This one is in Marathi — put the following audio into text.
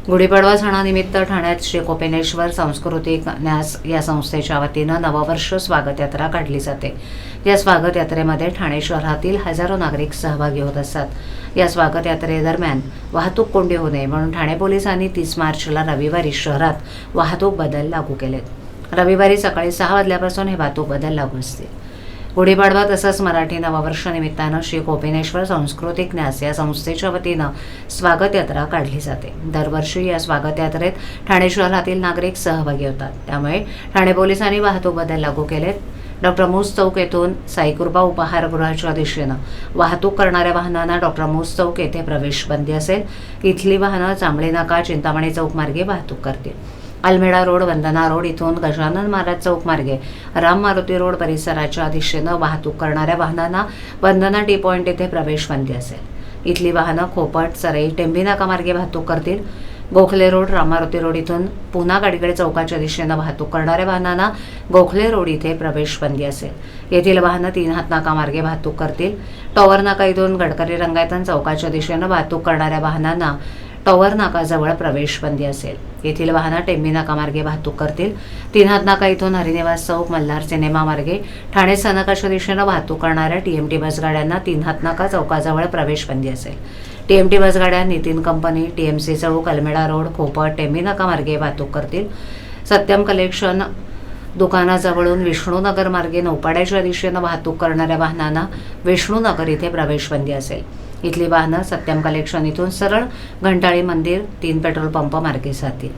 गुढीपाडवा सणानिमित्त ठाण्यात श्री कोपिनेश्वर सांस्कृतिक न्यास या संस्थेच्या वतीनं नववर्ष स्वागत यात्रा काढली जाते। या स्वागत यात्रेमध्ये ठाणे शहरातील हजारो नागरिक सहभागी होत असतात। या स्वागत यात्रेदरम्यान वाहतूक कोंडी होऊ नये म्हणून ठाणे पोलिसांनी 30 मार्चला रविवारी शहरात वाहतूक बदल लागू केलेत। रविवारी सकाळी 6 वाजल्यापासून हे वाहतूक बदल लागू असतील। गुढीपाडवा तसंच मराठी नववर्ष निमित्तानं श्री कोपिनेश्वर सांस्कृतिक न्यास या संस्थेच्या वतीनं स्वागत यात्रा काढली जाते। दरवर्षी या स्वागत यात्रेत ठाणे शहरातील नागरिक सहभागी होतात, त्यामुळे ठाणे पोलिसांनी वाहतूक बदल लागू केलेत। डॉक्टर मूस चौक येथून साईकृपा उपाहारगृहाच्या दिशेनं वाहतूक करणाऱ्या वाहनांना डॉक्टर मूस चौक येथे प्रवेश बंदी असेल। इथली वाहनं जांभळे नाका चिंतामणी चौक मार्गे वाहतूक करतील। अलमेडा रोड, वंदना रोड इथून गजानन महाराज चौक मार्गे राम मारुती रोड परिसराच्या दिशेनं वाहतूक करणाऱ्या वाहनांना वंदना टी पॉइंट येथे प्रवेश बंदी असेल। इथली वाहनं खोपट, सरई, टेंभी नाका मार्गे वाहतूक करतील। गोखले रोड, राम मारुती रोड इथून पुन्हा गाडीकडे चौकाच्या दिशेनं वाहतूक करणाऱ्या वाहनांना गोखले रोड इथे प्रवेश बंदी असेल। येथील वाहनं 3 हात नाका मार्गे वाहतूक करतील। टॉवर नाका इथून गडकरी रंगायतन चौकाच्या दिशेनं वाहतूक करणाऱ्या वाहनांना टॉवर नाकाजवळ प्रवेश बंदी असेल। येथील वाहनं टेंभी नाका मार्गे वाहतूक करतील। 3 हात नाका इथून हरिनिवास चौक, मल्हार सिनेमा मार्गे ठाणे स्थानकाच्या दिशेनं वाहतूक करणाऱ्या टीएमटी बसगाड्यांना 3 हात नाका चौकाजवळ प्रवेश बंदी असेल। टीएमटी बसगाड्या नितीन कंपनी, टीएमसी चौक, अलमेडा रोड, खोपट, टेंभी नाका मार्गे वाहतूक करतील। सत्यम कलेक्शन दुकानाजवळून विष्णुनगर मार्गे नौपाड्याच्या दिशेनं वाहतूक करणाऱ्या वाहनांना विष्णुनगर इथे प्रवेश बंदी असेल। इथली वाहनं सत्यम कलेक्शन इथून सरळ घंटाळी मंदिर 3 पेट्रोल पंप मार्गे जातील।